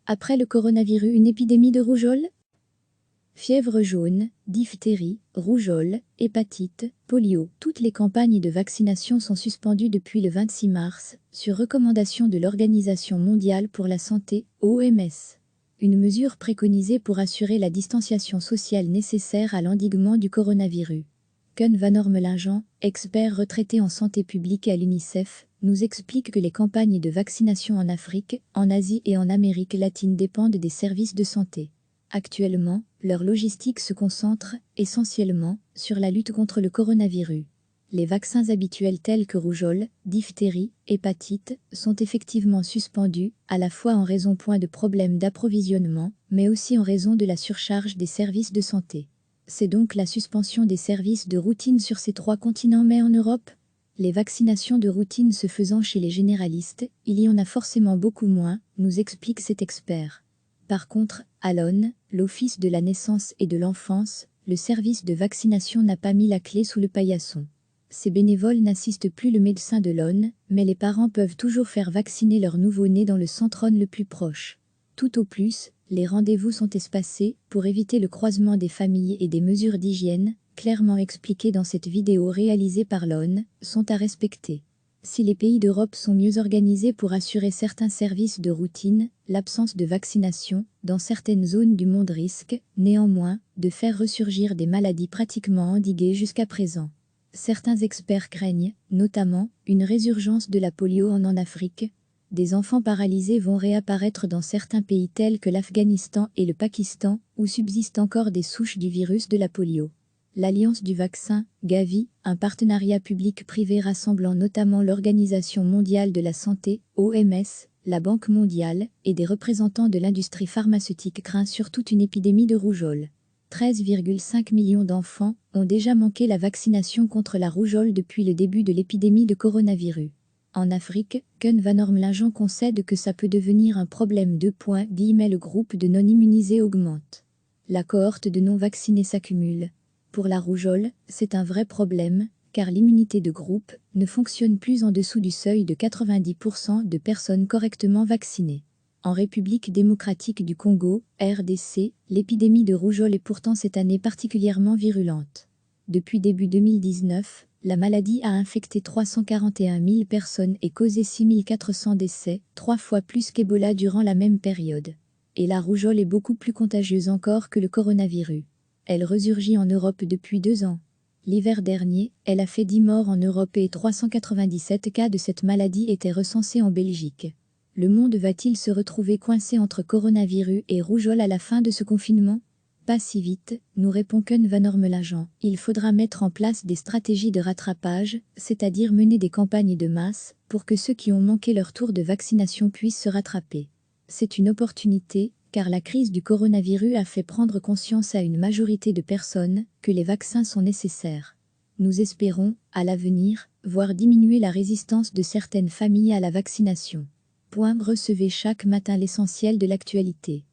Après le coronavirus, une épidémie de rougeole? Fièvre jaune, diphtérie, rougeole, hépatite, polio. Toutes les campagnes de vaccination sont suspendues depuis le 26 mars, sur recommandation de l'Organisation mondiale pour la santé, OMS. Une mesure préconisée pour assurer la distanciation sociale nécessaire à l'endiguement du coronavirus. Koen van Ormelingen, expert retraité en santé publique à l'UNICEF, nous explique que les campagnes de vaccination en Afrique, en Asie et en Amérique latine dépendent des services de santé. Actuellement, leur logistique se concentre, essentiellement, sur la lutte contre le coronavirus. Les vaccins habituels tels que rougeole, diphtérie, hépatite, sont effectivement suspendus, à la fois en raison de problèmes d'approvisionnement, mais aussi en raison de la surcharge des services de santé. C'est donc la suspension des services de routine sur ces 3 continents, mais en Europe, les vaccinations de routine se faisant chez les généralistes, il y en a forcément beaucoup moins, nous explique cet expert. Par contre, à l'ONU, l'Office de la naissance et de l'enfance, le service de vaccination n'a pas mis la clé sous le paillasson. Ces bénévoles n'assistent plus le médecin de l'ONU, mais les parents peuvent toujours faire vacciner leur nouveau-né dans le centre ONU le plus proche. Tout au plus, les rendez-vous sont espacés pour éviter le croisement des familles et des mesures d'hygiène, clairement expliquées dans cette vidéo réalisée par l'ONU, sont à respecter. Si les pays d'Europe sont mieux organisés pour assurer certains services de routine, l'absence de vaccination, dans certaines zones du monde risque, néanmoins, de faire ressurgir des maladies pratiquement endiguées jusqu'à présent. Certains experts craignent, notamment, une résurgence de la polio en Afrique. Des enfants paralysés vont réapparaître dans certains pays tels que l'Afghanistan et le Pakistan, où subsistent encore des souches du virus de la polio. L'Alliance du vaccin, Gavi, un partenariat public-privé rassemblant notamment l'Organisation mondiale de la santé, OMS, la Banque mondiale, et des représentants de l'industrie pharmaceutique craint surtout une épidémie de rougeole. 13,5 millions d'enfants ont déjà manqué la vaccination contre la rougeole depuis le début de l'épidémie de coronavirus. En Afrique, Koen van Ormelingen concède que ça peut devenir un problème. Le groupe de non-immunisés augmente. La cohorte de non-vaccinés s'accumule. Pour la rougeole, c'est un vrai problème, car l'immunité de groupe ne fonctionne plus en dessous du seuil de 90% de personnes correctement vaccinées. En République démocratique du Congo, RDC, l'épidémie de rougeole est pourtant cette année particulièrement virulente. Depuis début 2019, la maladie a infecté 341 000 personnes et causé 6 400 décès, 3 fois plus qu'Ebola durant la même période. Et la rougeole est beaucoup plus contagieuse encore que le coronavirus. Elle resurgit en Europe depuis 2 ans. L'hiver dernier, elle a fait 10 morts en Europe et 397 cas de cette maladie étaient recensés en Belgique. Le monde va-t-il se retrouver coincé entre coronavirus et rougeole à la fin de ce confinement? Pas si vite, nous répond Koen van Ormelingen. Il faudra mettre en place des stratégies de rattrapage, c'est-à-dire mener des campagnes de masse, pour que ceux qui ont manqué leur tour de vaccination puissent se rattraper. C'est une opportunité, car la crise du coronavirus a fait prendre conscience à une majorité de personnes que les vaccins sont nécessaires. Nous espérons, à l'avenir, voir diminuer la résistance de certaines familles à la vaccination. Recevez chaque matin l'essentiel de l'actualité.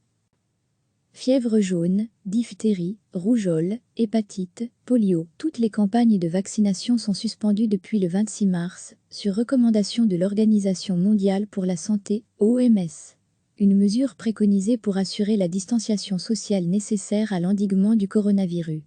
Fièvre jaune, diphtérie, rougeole, hépatite, polio. Toutes les campagnes de vaccination sont suspendues depuis le 26 mars, sur recommandation de l'Organisation mondiale pour la santé, OMS. Une mesure préconisée pour assurer la distanciation sociale nécessaire à l'endiguement du coronavirus.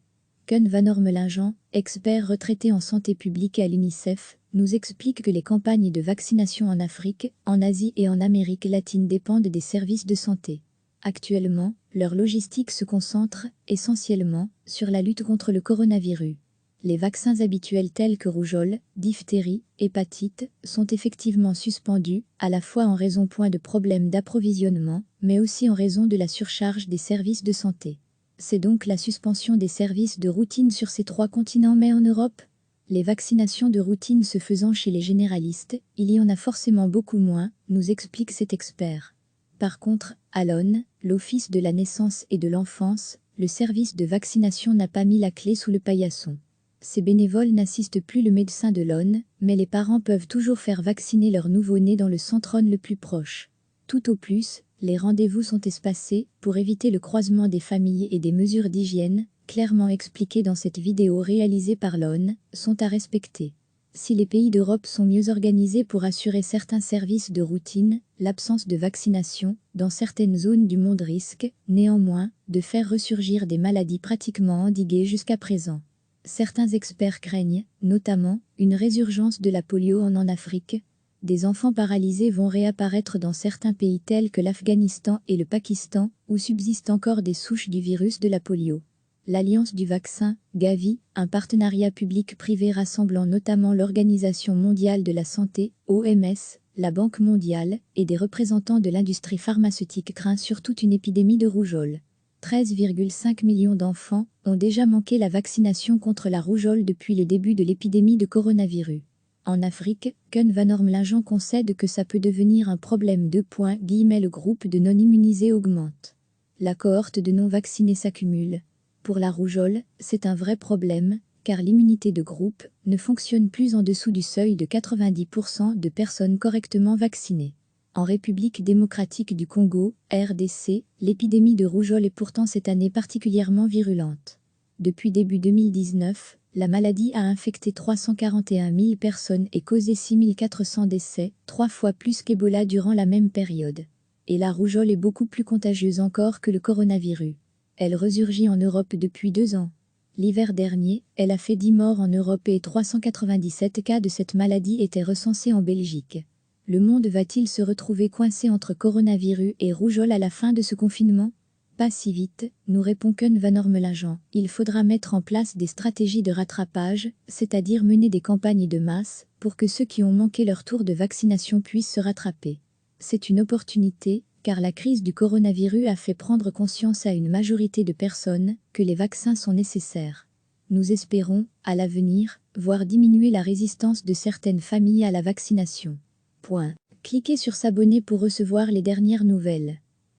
Koen van Ormelingen, expert retraité en santé publique à l'UNICEF, nous explique que les campagnes de vaccination en Afrique, en Asie et en Amérique latine dépendent des services de santé. Actuellement, leur logistique se concentre, essentiellement, sur la lutte contre le coronavirus. Les vaccins habituels tels que rougeole, diphtérie, hépatite, sont effectivement suspendus, à la fois en raison de problèmes d'approvisionnement, mais aussi en raison de la surcharge des services de santé. C'est donc la suspension des services de routine sur ces 3 continents, mais en Europe, les vaccinations de routine se faisant chez les généralistes, il y en a forcément beaucoup moins, nous explique cet expert. Par contre, à l'ONU, l'Office de la naissance et de l'enfance, le service de vaccination n'a pas mis la clé sous le paillasson. Ces bénévoles n'assistent plus le médecin de l'ONU, mais les parents peuvent toujours faire vacciner leur nouveau-né dans le centre ONU le plus proche. Tout au plus, les rendez-vous sont espacés pour éviter le croisement des familles et des mesures d'hygiène, clairement expliquées dans cette vidéo réalisée par l'ONU, sont à respecter. Si les pays d'Europe sont mieux organisés pour assurer certains services de routine, L'absence de vaccination, dans certaines zones du monde risque, néanmoins, de faire ressurgir des maladies pratiquement endiguées jusqu'à présent. Certains experts craignent, notamment, une résurgence de la polio en Afrique. Des enfants paralysés vont réapparaître dans certains pays tels que l'Afghanistan et le Pakistan, où subsistent encore des souches du virus de la polio. L'Alliance du vaccin, Gavi, un partenariat public-privé rassemblant notamment l'Organisation mondiale de la santé, OMS, la Banque mondiale, et des représentants de l'industrie pharmaceutique craint surtout une épidémie de rougeole. 13,5 millions d'enfants ont déjà manqué la vaccination contre la rougeole depuis le début de l'épidémie de coronavirus. En Afrique, Ken Van Ormlingen concède que ça peut devenir un problème. Le groupe de non-immunisés augmente. La cohorte de non-vaccinés s'accumule. Pour la rougeole, c'est un vrai problème, car l'immunité de groupe ne fonctionne plus en dessous du seuil de 90% de personnes correctement vaccinées. En République démocratique du Congo, RDC, l'épidémie de rougeole est pourtant cette année particulièrement virulente. Depuis début 2019, la maladie a infecté 341 000 personnes et causé 6 400 décès, 3 fois plus qu'Ebola durant la même période. Et la rougeole est beaucoup plus contagieuse encore que le coronavirus. Elle resurgit en Europe depuis 2 ans. L'hiver dernier, elle a fait 10 morts en Europe et 397 cas de cette maladie étaient recensés en Belgique. Le monde va-t-il se retrouver coincé entre coronavirus et rougeole à la fin de ce confinement? Pas si vite, nous répond Ken Van Ormlingen. Il faudra mettre en place des stratégies de rattrapage, c'est-à-dire mener des campagnes de masse, pour que ceux qui ont manqué leur tour de vaccination puissent se rattraper. C'est une opportunité, car la crise du coronavirus a fait prendre conscience à une majorité de personnes que les vaccins sont nécessaires. Nous espérons, à l'avenir, voir diminuer la résistance de certaines familles à la vaccination. Cliquez sur s'abonner pour recevoir les dernières nouvelles.